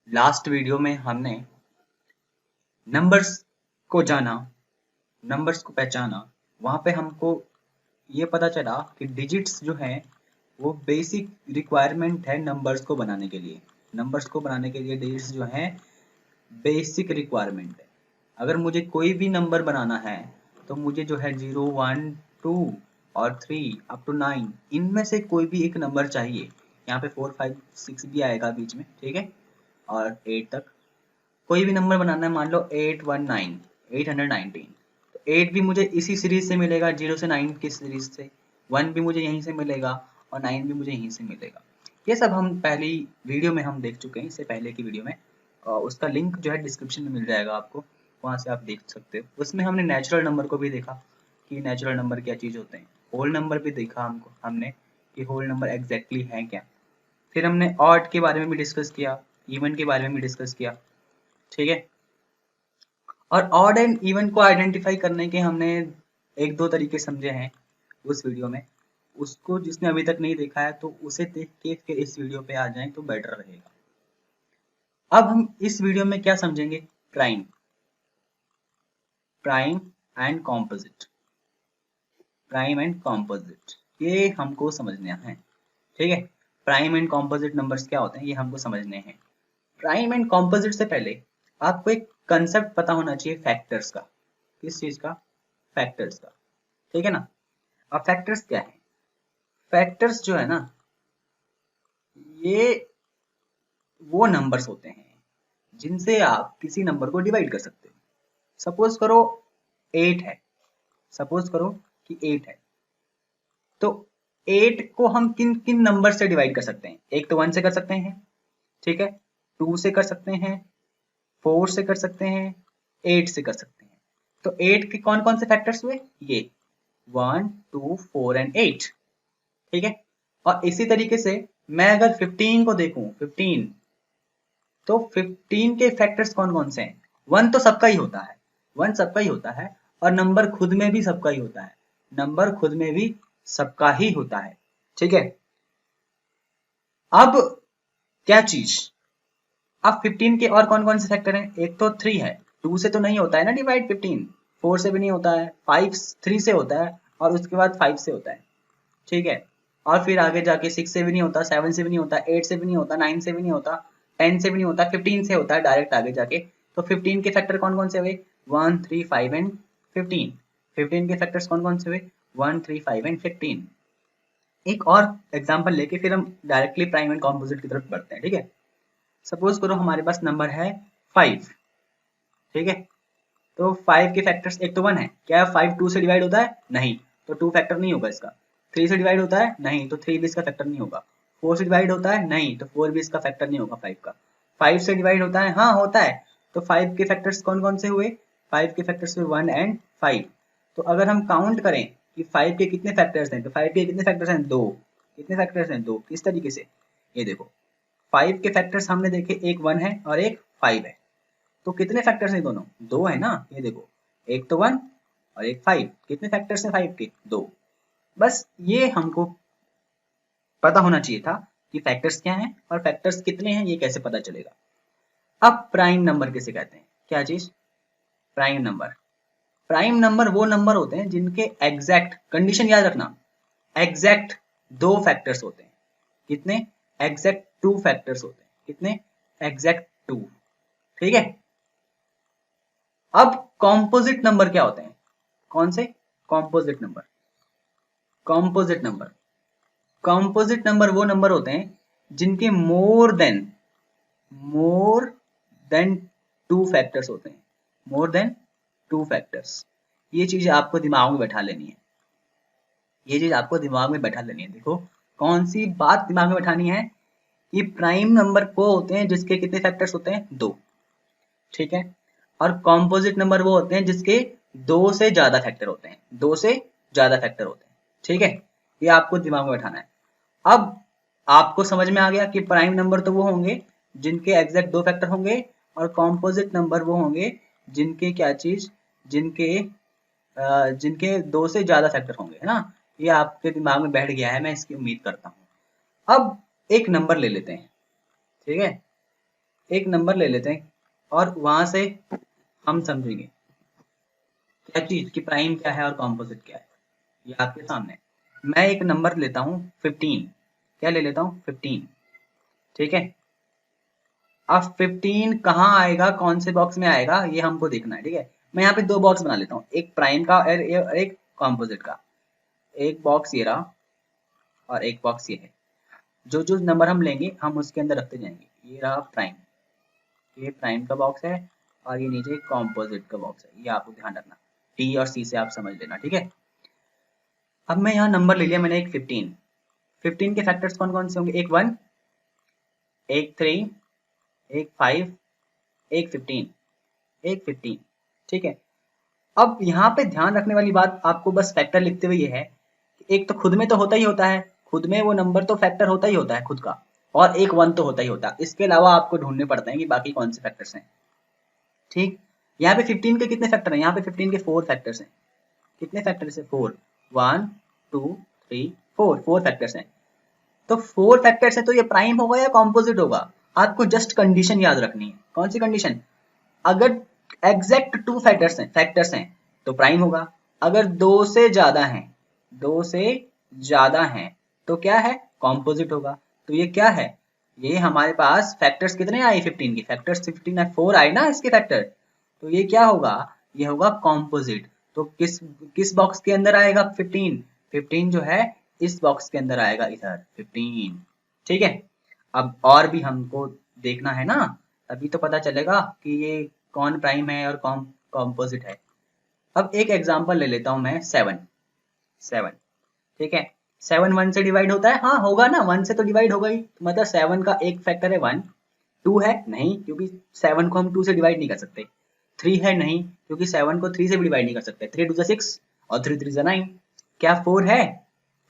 Last video में हमने numbers को जाना, नंबर्स को पहचाना। वहां पे हमको ये पता चला कि डिजिट्स जो हैं वो बेसिक रिक्वायरमेंट है नंबर्स को बनाने के लिए। नंबर्स को बनाने के लिए डिजिट्स जो हैं बेसिक रिक्वायरमेंट है। अगर मुझे कोई भी नंबर बनाना है तो मुझे जो है 0, 1, 2 और 3 अप टू 9 इनमें से कोई भी एक नंबर चाहिए। यहाँ पे 4, 5, 6 भी आएगा बीच में, ठीक है, और 8 तक कोई भी नंबर बनाना है। मान लो 819, 819, तो 8 भी मुझे इसी सीरीज से मिलेगा, 0 से 9 की सीरीज से। 1 भी मुझे यहीं से मिलेगा और 9 भी मुझे यहीं से मिलेगा। ये सब हम पहली वीडियो में हम देख चुके हैं, इससे पहले की वीडियो में। उसका लिंक जो है डिस्क्रिप्शन में मिल जाएगा आपको, वहाँ से आप देख सकते हो। उसमें हमने नेचुरल नंबर को भी देखा कि नेचुरल नंबर क्या चीज़ होते हैं। होल नंबर भी देखा हमने कि होल नंबर एग्जैक्टली है क्या। फिर हमने ऑड के बारे में भी डिस्कस किया, इवन के बारे में भी डिस्कस किया, ठीक है। और ऑड एंड इवन को आइडेंटिफाई करने के हमने एक दो तरीके समझे हैं उस वीडियो में। उसको जिसने अभी तक नहीं देखा है तो उसे देख के फिर इस वीडियो पे आ जाएं तो बेटर रहेगा। अब हम इस वीडियो में क्या समझेंगे? Prime, prime and composite, prime and composite, ये हमको समझने हैं, ठीक है। प्राइम एंड कॉम्पोजिट नंबर्स क्या होते हैं ये हमको समझने हैं। प्राइम एंड कॉम्पोजिट से पहले आपको एक कंसेप्ट पता होना चाहिए फैक्टर्स का। किस चीज का? फैक्टर्स का, ठीक है ना। अब फैक्टर्स क्या है? फैक्टर्स जो है ना, ये वो नंबर्स होते हैं जिनसे आप किसी नंबर को डिवाइड कर सकते हो। सपोज करो 8 है, सपोज करो कि 8 है, तो 8 को हम किन किन नंबर से डिवाइड कर सकते हैं? एक तो 1 से कर सकते हैं, ठीक है, 2 से कर सकते हैं, 4 से कर सकते हैं, 8 से कर सकते हैं। तो 8 के कौन कौन से फैक्टर्स हुए? ये 1, 2, 4 एंड 8, ठीक है। और इसी तरीके से मैं अगर 15 को देखूं, 15, तो 15 के फैक्टर्स कौन कौन से हैं? 1 तो सबका ही होता है, 1 सबका ही होता है, और नंबर खुद में भी सबका ही होता है, नंबर खुद में भी सबका ही होता है, ठीक है। अब क्या चीज, अब 15 के और कौन कौन से फैक्टर हैं? एक तो 3 है, 2 से तो नहीं होता है ना डिवाइड 15, 4 से भी नहीं होता है, 5 3 से होता है, और उसके बाद 5 से होता है, ठीक है। और फिर आगे जाके 6 से भी नहीं होता, 7 से भी नहीं होता, 8 से भी नहीं होता, 9 से भी नहीं होता, 10 से भी नहीं होता, 15 से होता है डायरेक्ट आगे जाके। तो 15 के फैक्टर कौन कौन से हुए? 1, 3, 5 एंड 15। 15 के फैक्टर्स कौन कौन से हुए? 1, 3, 5 एंड 15। एक और एग्जांपल लेके फिर हम डायरेक्टली प्राइम एंड कॉम्पोजिट की तरफ बढ़ते हैं, ठीक है। सपोज करो हमारे पास नंबर है 5, ठीक है। तो 5 के फैक्टर्स, एक तो 1 है, क्या 5 2 से डिवाइड होता है? नहीं, तो 2 फैक्टर नहीं होगा इसका। 3 से डिवाइड होता है? नहीं, तो 3 भी इसका फैक्टर नहीं होगा। 4 से डिवाइड होता है? नहीं, तो 4 भी इसका फैक्टर नहीं होगा 5 का। 5 से डिवाइड होता है? हाँ होता है। तो 5 के फैक्टर्स कौन कौन से हुए? 5 के फैक्टर्स हुए 1 एंड 5। तो अगर हम काउंट करें कि 5 के कितने फैक्टर्स हैं, तो 5 के कितने फैक्टर्स हैं? 2। कितने फैक्टर्स हैं? 2। किस तरीके से? ये देखो, 5 के फैक्टर्स हमने देखे, एक 1 है और एक 5 है। तो कितने फैक्टर्स हैं दोनों? 2 है ना, ये देखो, एक तो 1 और एक 5। कितने फैक्टर्स हैं 5 के? 2। बस ये हमको पता होना चाहिए था कि फैक्टर्स क्या हैं और फैक्टर्स कितने हैं, ये कैसे पता चलेगा। अब प्राइम नंबर किसे कहते हैं? क्या चीज? Prime number. प्राइम नंबर वो नंबर होते हैं जिनके एग्जैक्ट, कंडीशन याद रखना, एग्जैक्ट 2 फैक्टर्स होते हैं। कितने? एग्जैक्ट 2 फैक्टर्स होते हैं। कितने? एग्जैक्ट 2, ठीक है। अब कॉम्पोजिट नंबर क्या होते हैं? कौन से? Composite number. Composite number, composite number वो नंबर होते हैं जिनके मोर देन 2 फैक्टर्स होते हैं। More than 2 factors. ये चीज आपको दिमाग में बैठा लेनी है, ये चीज आपको दिमाग में बैठा लेनी है। देखो कौन सी बात दिमाग में बैठानी है कि प्राइम नंबर वो होते हैं जिसके कितने फैक्टर्स होते हैं? 2, ठीक है। और कॉम्पोजिट नंबर वो होते हैं जिसके 2 से ज्यादा फैक्टर होते हैं, 2 से ज्यादा फैक्टर होते हैं, ठीक है। ये आपको दिमाग में बैठाना है। अब आपको समझ में आ गया कि प्राइम नंबर तो वो होंगे जिनके एग्जैक्ट 2 फैक्टर होंगे, और कॉम्पोजिट नंबर वो होंगे जिनके क्या चीज, जिनके जिनके 2 से ज्यादा फैक्टर होंगे, है ना। ये आपके दिमाग में बैठ गया है, मैं इसकी उम्मीद करता हूँ। अब एक नंबर ले लेते हैं, ठीक है। एक नंबर ले लेते हैं और वहां से हम समझेंगे क्या चीज की प्राइम क्या है और कॉम्पोजिट क्या है। ये आपके सामने मैं एक नंबर लेता हूँ 15। क्या ले लेता हूँ 15। ठीक है, अब 15 कहाँ आएगा, कौन से बॉक्स में आएगा ये हमको देखना है। ठीक है, मैं यहाँ पे दो बॉक्स बना लेता हूँ, एक प्राइम का और एक कॉम्पोजिट का। एक बॉक्स ये रहा और एक बॉक्स ये है। जो जो नंबर हम लेंगे हम उसके अंदर रखते जाएंगे। ये रहा प्राइम, ये प्राइम का बॉक्स है और ये नीचे कॉम्पोजिट का बॉक्स है। ये आपको ध्यान रखना, टी और सी से आप समझ लेना। ठीक है, अब मैं यहाँ नंबर ले लिया मैंने एक 15। 15 के फैक्टर्स कौन कौन से होंगे, एक 1, एक 3, एक 5, एक 15, एक 15। ठीक है, अब यहाँ पे ध्यान रखने वाली बात आपको बस फैक्टर लिखते हुए ये है कि एक तो खुद में तो होता ही होता है, खुद में वो नंबर तो फैक्टर होता ही होता है खुद का, और एक 1 तो होता ही होता है। इसके अलावा आपको ढूंढने पड़ते हैं कि बाकी कौन से फैक्टर्स हैं। ठीक, यहाँ पे 15 के कितने फैक्टर हैं, यहाँ पे 15 के 4 फैक्टर्स हैं। कितने फैक्टर्स है, 4, 1 2 3 4, 4 फैक्टर्स हैं। तो 4 फैक्टर्स है तो ये प्राइम होगा या कॉम्पोजिट होगा। आपको जस्ट कंडीशन याद रखनी है। कौन सी कंडीशन, अगर एग्जैक्ट 2 फैक्टर्स हैं तो प्राइम होगा। अगर 2 से ज्यादा हैं, 2 से ज्यादा हैं तो क्या है, कॉम्पोजिट होगा। तो ये क्या है, ये हमारे पास फैक्टर्स कितने आए 15 के, फैक्टर्स 15 आए, 4 आए ना इसके फैक्टर। तो ये क्या होगा, ये होगा कॉम्पोजिट। तो किस किस बॉक्स के अंदर आएगा 15, 15 जो है इस बॉक्स के अंदर आएगा, इधर 15। ठीक है, अब और भी हमको देखना है ना, तभी तो पता चलेगा कि ये कौन प्राइम है और कौन कॉम्पोजिट है। अब एक एग्जांपल ले लेता हूं मैं 7। 7, ठीक है, 7 1 से डिवाइड होता है, हाँ होगा ना, 1 से तो डिवाइड होगा ही। तो मतलब 7 का एक फैक्टर है 1। 2 है नहीं, क्योंकि 7 को हम 2 से डिवाइड नहीं कर सकते। 3 है नहीं, क्योंकि 7 को 3 से भी डिवाइड नहीं कर सकते। 3 2 6 और 3 3 9। क्या 4 है,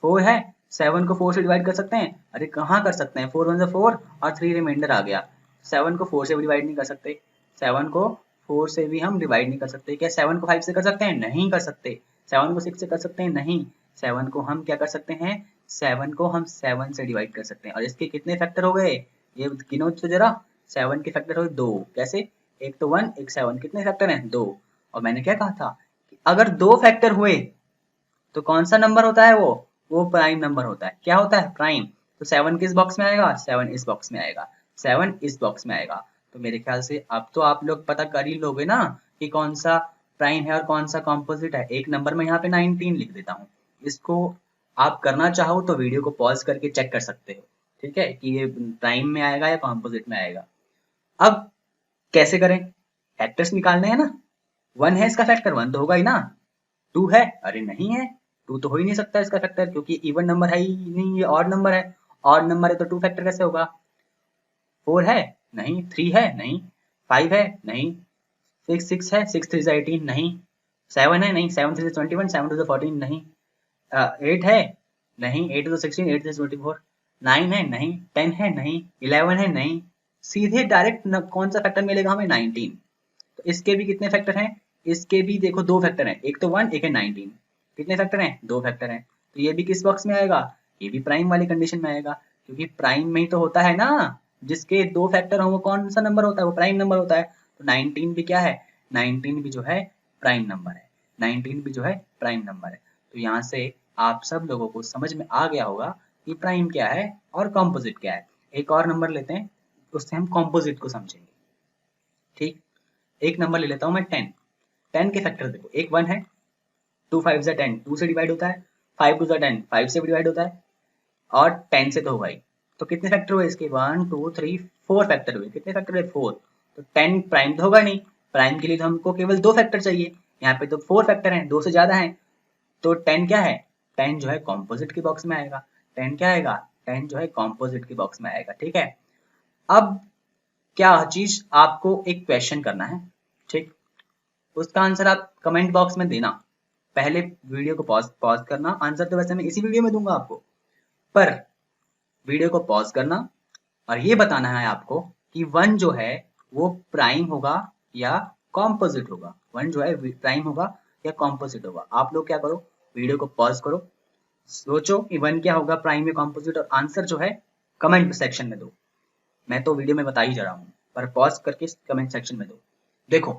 4 है, 7 को 4 से डिवाइड कर सकते हैं, अरे कहाँ कर सकते हैं, 4 1 4 और 3 रिमाइंडर आ गया। 7 को 4 से भी डिवाइड नहीं कर सकते, 7 को 4 से भी हम डिवाइड नहीं कर सकते। क्या 7 को 5 से कर सकते हैं, नहीं कर सकते। 7 को 6 से कर सकते हैं, नहीं। 7 को हम क्या कर सकते हैं, 7 को हम 7 से डिवाइड कर सकते हैं। और इसके कितने फैक्टर हो गए, ये गिनो तो जरा। 7 के फैक्टर हो गए 2, कैसे, एक तो 1 एक 7, कितने फैक्टर हैं 2। और मैंने क्या कहा था कि अगर 2 फैक्टर हुए तो कौन सा नंबर होता है, वो प्राइम नंबर होता है। क्या होता है, प्राइम। तो 7 किस बॉक्स में आएगा, 7 इस बॉक्स में आएगा, 7 इस बॉक्स में आएगा। तो मेरे ख्याल से अब तो आप लोग पता कर ही लोगे ना कि कौन सा प्राइम है और कौन सा कॉम्पोजिट है। एक नंबर में यहाँ पे 19 लिख देता हूँ, इसको आप करना चाहो तो वीडियो को पॉज करके चेक कर सकते हो। ठीक है, कि ये प्राइम में आएगा या कॉम्पोजिट में आएगा। अब कैसे करें, फैक्टर्स निकालने हैं ना। 1 है इसका फैक्टर, 1 तो होगा ही ना। 2 है, अरे नहीं है, 2 तो हो ही नहीं सकता इसका फैक्टर, क्योंकि इवन नंबर है ही नहीं, ये ऑड नंबर है। ऑड नंबर है तो 2 फैक्टर कैसे होगा। 4 है नहीं, 3 है नहीं, 5 है नहीं, 6 है, 6 3 18 नहीं, 7 है नहीं, 7 3 21, 7 2 14 नहीं, 8 है नहीं, 8 2 16, 8 3 24, 9 है नहीं, 10 है नहीं, 11 है नहीं। सीधे डायरेक्ट कौन सा फैक्टर मिलेगा हमें, 19। तो इसके भी कितने फैक्टर हैं, इसके भी देखो 2 फैक्टर हैं, एक तो 1 एक है 19। कितने फैक्टर हैं, 2 फैक्टर हैं। तो ये भी किस बॉक्स में आएगा, ये भी प्राइम वाली कंडीशन में आएगा, क्योंकि प्राइम में ही तो होता है ना, जिसके 2 फैक्टर हो वो कौन सा नंबर होता है, वो प्राइम नंबर होता है। तो 19 भी क्या है, 19 भी जो है प्राइम नंबर है, 19 भी जो है प्राइम नंबर है। तो यहाँ से आप सब लोगों को समझ में आ गया होगा कि प्राइम क्या है और कॉम्पोजिट क्या है। एक और नंबर लेते हैं, उससे हम कॉम्पोजिट को समझेंगे। ठीक, एक नंबर ले लेता हूं मैं 10। 10 के फैक्टर देखो, एक 1 है, 2 5 से 10, 2 से डिवाइड होता है, 5 2 10, 5 से भी डिवाइड होता है, और 10 से तो होगा ही। तो कितने फैक्टर हुए इसके, 1 2 3 4 फैक्टर हुए। कितने फैक्टर हुए, 4। तो 10 प्राइम तो होगा नहीं, प्राइम के लिए तो हमको केवल 2 फैक्टर चाहिए, यहाँ पे तो 4 फैक्टर हैं, 2 से ज्यादा हैं। तो 10 क्या है, 10 जो है कॉम्पोजिट के बॉक्स में आएगा। 10 क्या आएगा, 10 जो है कॉम्पोजिट के बॉक्स में आएगा। ठीक है, अब क्या चीज आपको एक क्वेश्चन करना है, ठीक, उसका आंसर आप कमेंट बॉक्स में देना। पहले वीडियो को पॉज करना, आंसर तो वैसे मैं इसी वीडियो में दूंगा आपको, पर वीडियो को पॉज करना और ये बताना है आपको कि 1 जो है वो प्राइम होगा या कॉम्पोजिट होगा। 1 जो है प्राइम होगा या कॉम्पोजिट होगा। आप लोग क्या करो, वीडियो को पॉज करो, सोचो कि 1 क्या होगा, प्राइम या कॉम्पोजिट, और आंसर जो है कमेंट सेक्शन में दो। मैं तो वीडियो में बता ही जा रहा हूँ, पर पॉज करके कमेंट सेक्शन में दो। देखो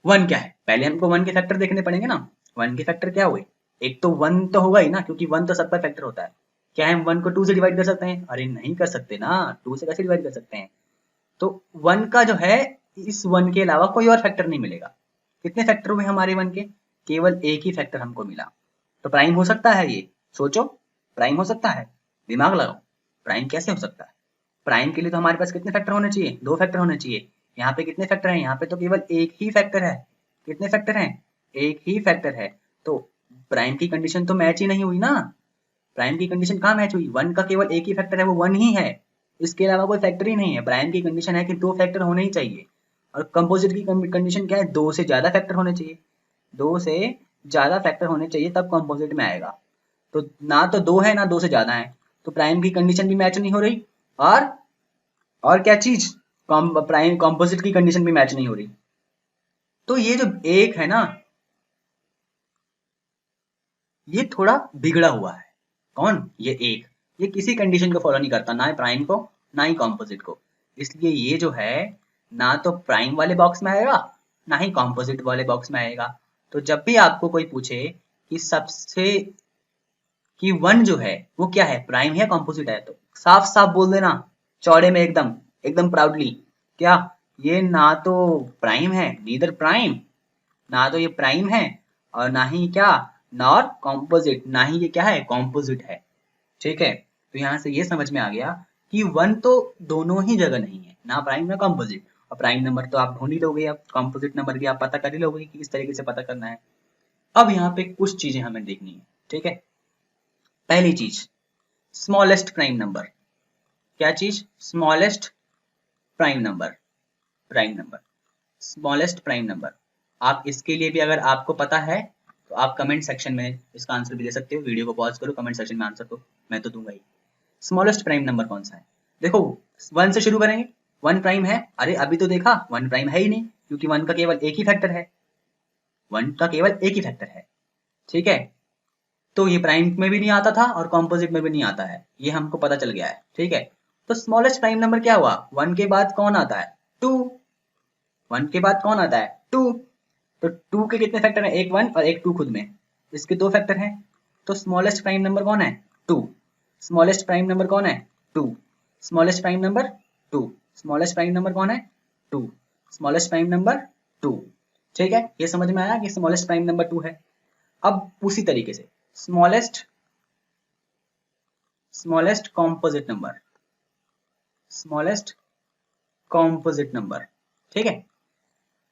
1 क्या है, पहले हमको 1 के फैक्टर देखने पड़ेंगे ना। 1 के फैक्टर क्या हुए, एक तो 1 तो होगा ही ना, क्योंकि 1 तो सब पर फैक्टर होता है। क्या हम 1 को 2 से डिवाइड कर सकते हैं? अरे नहीं कर सकते ना, 2 से कैसे डिवाइड कर सकते हैं। तो 1 का जो है, इस 1 के अलावा कोई और फैक्टर नहीं मिलेगा। कितने फैक्टर हुए हमारे 1 के? केवल एक ही फैक्टर हमको मिला। तो प्राइम हो सकता है ये? सोचो, प्राइम हो सकता है? दिमाग लगाओ, प्राइम कैसे हो सकता है? प्राइम के लिए तो हमारे पास कितने फैक्टर होने चाहिए? 2 फैक्टर होने चाहिए। यहाँ पे कितने फैक्टर हैं? यहाँ पे तो केवल एक ही फैक्टर है। कितने फैक्टर हैं? एक ही फैक्टर है। तो प्राइम की कंडीशन तो मैच ही नहीं हुई ना। प्राइम की कंडीशन कहाँ मैच हुई? 1 का केवल एक ही फैक्टर है, वो 1 ही है, इसके अलावा कोई फैक्टर ही नहीं है। प्राइम की कंडीशन है कि 2 फैक्टर होने ही चाहिए। और कंपोजिट की कंडीशन क्या है? 2 से ज्यादा फैक्टर होने चाहिए। 2 से ज्यादा फैक्टर होने चाहिए तब कंपोजिट में आएगा। तो ना तो 2 है ना 2 से ज्यादा है, तो प्राइम की कंडीशन भी मैच नहीं हो रही। और क्या चीज, प्राइम कंपोजिट की कंडीशन भी मैच नहीं हो रही। तो ये जो एक है ना, ये थोड़ा बिगड़ा हुआ है। कौन? ये एक, ये किसी कंडीशन को फॉलो नहीं करता, ना प्राइम को ना ही कॉम्पोजिट को। इसलिए ये जो है ना तो प्राइम वाले बॉक्स में आएगा ना ही कॉम्पोजिट वाले बॉक्स में आएगा। तो जब भी आपको कोई पूछे कि सबसे कि 1 जो है वो क्या है, प्राइम है या कॉम्पोजिट है, तो साफ साफ बोल देना, चौड़े में एकदम एकदम प्राउडली, क्या ये ना तो प्राइम है, नीदर प्राइम, ना तो ये प्राइम है और ना ही क्या, नॉर कॉम्पोजिट, ना ही ये क्या है, कॉम्पोजिट है। ठीक है, तो यहाँ से ये समझ में आ गया कि 1 तो दोनों ही जगह नहीं है, ना प्राइम ना कॉम्पोजिट। और प्राइम नंबर तो आप ढूंढ ही लोगे, अब कॉम्पोजिट नंबर भी आप पता कर ही लोगे कि किस तरीके से पता करना है। अब यहाँ पे कुछ चीजें हमें देखनी है। ठीक है, पहली चीज, स्मॉलेस्ट प्राइम नंबर। क्या चीज? Smallest prime number. Prime number, smallest prime number. आप इसके लिए भी अगर आपको पता है तो आप कमेंट सेक्शन में इसका आंसर भी दे सकते हो। वीडियो को पॉज करो, कमेंट सेक्शन में आंसर दो, मैं तो दूंगा ही। स्मॉलेस्ट प्राइम नंबर कौन सा है? देखो 1 से शुरू करेंगे, 1 प्राइम है। अरे अभी तो देखा 1 प्राइम है ही नहीं, क्योंकि 1 का केवल एक ही फैक्टर है। 1 का केवल एक ही फैक्टर है। ठीक है, तो ये प्राइम में भी नहीं आता था और कॉम्पोजिट में भी नहीं आता है, ये हमको पता चल गया है। ठीक है, तो स्मॉलेस्ट प्राइम नंबर क्या हुआ? 1 के बाद कौन आता है? 2। 1 के बाद कौन आता है? 2। तो 2 के कितने फैक्टर हैं? एक 1 और एक 2 खुद में, इसके 2 फैक्टर हैं। तो स्मॉलेस्ट प्राइम नंबर कौन है? 2। स्मॉलेस्ट प्राइम नंबर कौन है? 2। Smallest prime number 2। Smallest prime number कौन है? 2। Smallest prime number 2। ठीक है, ये समझ में आया कि स्मॉलेस्ट प्राइम नंबर 2 है। अब उसी तरीके से smallest composite number, smallest composite number. ठीक है,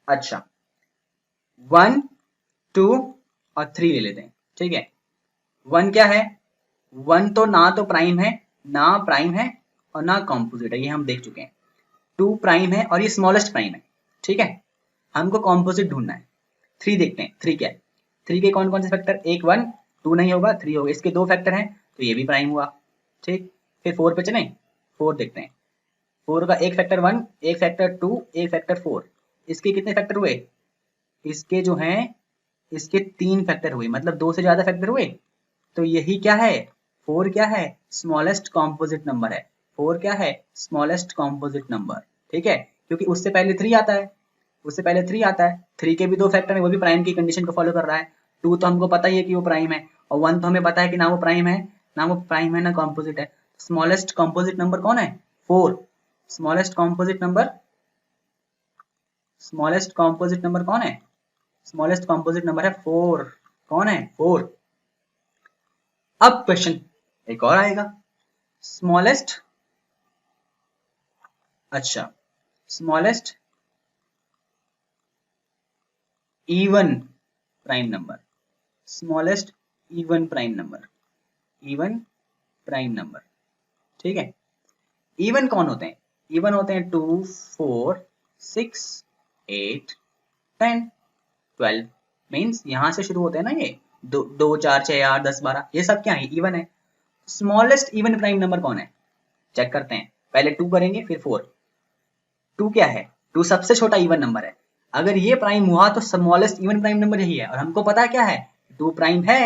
अच्छा 1, 2 और 3 ले लेते हैं। ठीक है, 1 क्या है? 1 तो ना तो प्राइम है, ना प्राइम है और ना कॉम्पोजिट है, ये हम देख चुके हैं। 2 प्राइम है और ये स्मॉलेस्ट प्राइम है। ठीक है, हमको कॉम्पोजिट ढूंढना है। 3 देखते हैं, 3 क्या है? 3 के कौन कौन से फैक्टर? एक 1, 2 नहीं होगा, 3 होगा, इसके 2 फैक्टर हैं तो ये भी प्राइम हुआ। ठीक, फिर 4 पे चलें, 4 देखते हैं। 4 का एक फैक्टर 1, एक फैक्टर 2, एक फैक्टर 4, इसके कितने फैक्टर हुए? इसके जो हैं, इसके 3 फैक्टर हुए, मतलब 2 से ज्यादा फैक्टर हुए। तो यही क्या है? 4 क्या है? स्मॉलेस्ट कॉम्पोजिट नंबर है। 4 क्या है? Smallest composite number. ठीक है, क्योंकि उससे पहले 3 आता है, उससे पहले 3 आता है। 3 के भी 2 फैक्टर है, वो भी प्राइम की कंडीशन को फॉलो कर रहा है। 2 तो हमको पता ही है कि वो प्राइम है, और 1 तो हमें पता है कि ना वो प्राइम है, ना कॉम्पोजिट है। स्मॉलेस्ट कॉम्पोजिट नंबर कौन है? 4। Smallest composite number, smallest composite number कौन है? स्मॉलेस्ट कॉम्पोजिट नंबर है 4। कौन है? 4। अब क्वेश्चन एक और आएगा, स्मॉलेस्ट, अच्छा smallest even prime number, smallest even prime number, even prime number. ठीक है, इवन कौन होते हैं? इवन होते हैं 2, 4, 6, 8, 10, 12। मीन्स यहां से शुरू होते हैं ना, ये 2, 4, 6, 8, 10, 12, ये सब क्या है? इवन है। स्मॉलेस्ट इवन प्राइम नंबर कौन है? चेक करते हैं, पहले 2 करेंगे फिर 4। 2 क्या है? 2 सबसे छोटा इवन नंबर है। अगर ये प्राइम हुआ तो स्मॉलेस्ट इवन प्राइम नंबर यही है, और हमको पता है क्या है? 2 प्राइम है।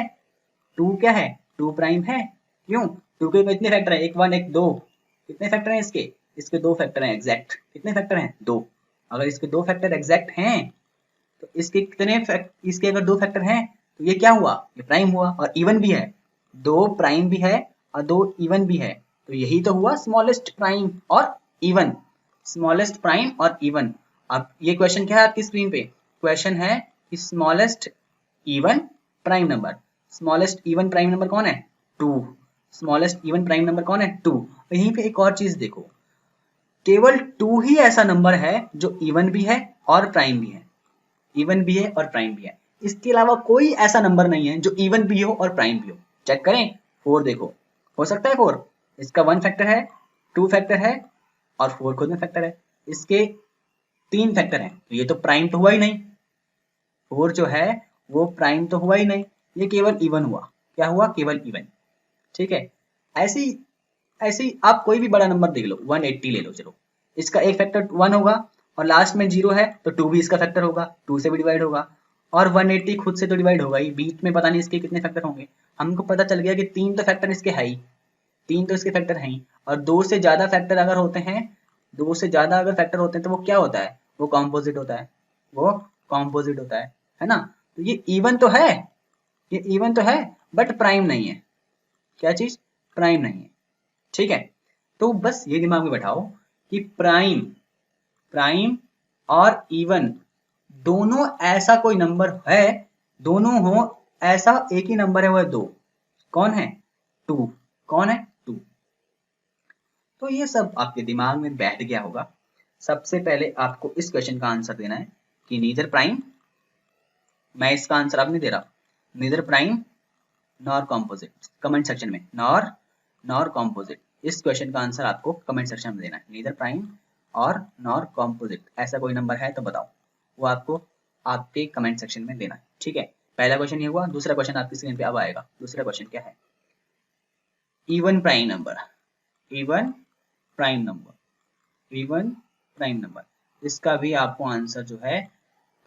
2 क्या है? 2 प्राइम है। क्यों? 2 के कितने फैक्टर है? एक 1, एक 2, कितने फैक्टर हैं इसके? इसके 2 फैक्टर हैं एग्जैक्ट। कितने फैक्टर हैं? 2। अगर इसके 2 फैक्टर एग्जैक्ट हैं तो इसके अगर 2 फैक्टर हैं तो ये क्या हुआ? ये प्राइम हुआ और इवन भी है। 2 प्राइम भी है और 2 इवन भी है, तो यही तो हुआ स्मॉलेस्ट प्राइम और इवन। स्मॉलेस्ट प्राइम और इवन। अब ये क्वेश्चन क्या है आपकी स्क्रीन पे? क्वेश्चन है कि smallest even prime number. Smallest even prime number कौन है? 2। स्मॉलेस्ट इवन प्राइम नंबर कौन है? 2। और यहीं पे एक और चीज देखो, केवल 2 ही ऐसा नंबर है जो इवन भी है और प्राइम भी है। इवन भी है और प्राइम भी है। इसके अलावा कोई ऐसा नंबर नहीं है जो इवन भी हो और प्राइम भी हो। चेक करें, 4 देखो, हो सकता है 4? इसका 1 फैक्टर है, 2 फैक्टर है और 4 खुद में फैक्टर है। इसके 3 फैक्टर हैं, तो ये तो प्राइम तो हुआ ही नहीं। 4 जो है वो प्राइम तो हुआ ही नहीं, ये केवल इवन हुआ। क्या हुआ? केवल इवन। ठीक है। ऐसी ऐसी आप कोई भी बड़ा नंबर देख लो, 180 ले लो, चलो इसका एक फैक्टर 1 होगा और लास्ट में 0 है तो 2 भी इसका फैक्टर होगा, 2 से भी डिवाइड होगा। और 180 खुद से तो डिवाइड होगा ही, बीच में पता नहीं इसके कितने फैक्टर होंगे। हमको पता चल गया कि 3 तो फैक्टर इसके है ही, 3 तो इसके फैक्टर हैं ही। और 2 से ज्यादा फैक्टर अगर होते हैं, 2 से ज्यादा अगर फैक्टर होते हैं तो वो क्या होता है? वो कॉम्पोजिट होता है, वो कॉम्पोजिट होता है ना। तो ये इवन तो है, ये इवन तो है बट प्राइम नहीं है। क्या चीज? प्राइम नहीं है। ठीक है, तो बस ये दिमाग में बैठाओ कि प्राइम प्राइम और इवन दोनों ऐसा कोई नंबर है, दोनों हो ऐसा एक ही नंबर है, वह 2। कौन है? 2। कौन है? 2। तो ये सब आपके दिमाग में बैठ गया होगा। सबसे पहले आपको इस क्वेश्चन का आंसर देना है कि नीदर प्राइम, मैं इसका आंसर अब नहीं दे रहा, neither prime nor composite. Comment section में नॉर कॉम्पोजिट, इस क्वेश्चन का आंसर आपको कमेंट सेक्शन में देना है। नीदर प्राइम और नॉर कॉम्पोजिट ऐसा कोई नंबर है तो बताओ, वो आपको आपके कमेंट सेक्शन में देना है। ठीक है, पहला क्वेश्चन ये हुआ। दूसरा क्वेश्चन आपकी स्क्रीन पे अब आएगा। दूसरा क्वेश्चन क्या है? Even prime number, even prime number, even prime number, इसका भी आपको आंसर जो है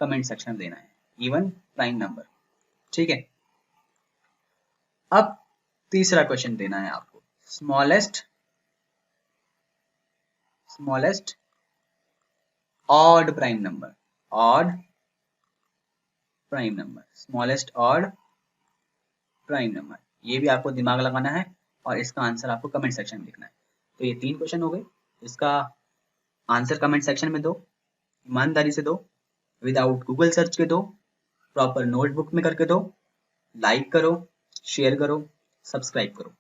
कमेंट सेक्शन में देना है। Even prime number. ठीक है, अब तीसरा क्वेश्चन देना है आपको। Smallest odd prime number, odd prime number, smallest odd prime number, ये भी आपको दिमाग लगाना है और इसका आंसर आपको कमेंट सेक्शन में लिखना है। तो ये 3 क्वेश्चन हो गए, इसका आंसर कमेंट सेक्शन में दो, ईमानदारी से दो, विदाउट गूगल सर्च के दो, प्रॉपर नोटबुक में करके दो, लाइक करो, शेयर करो, सब्सक्राइब करो।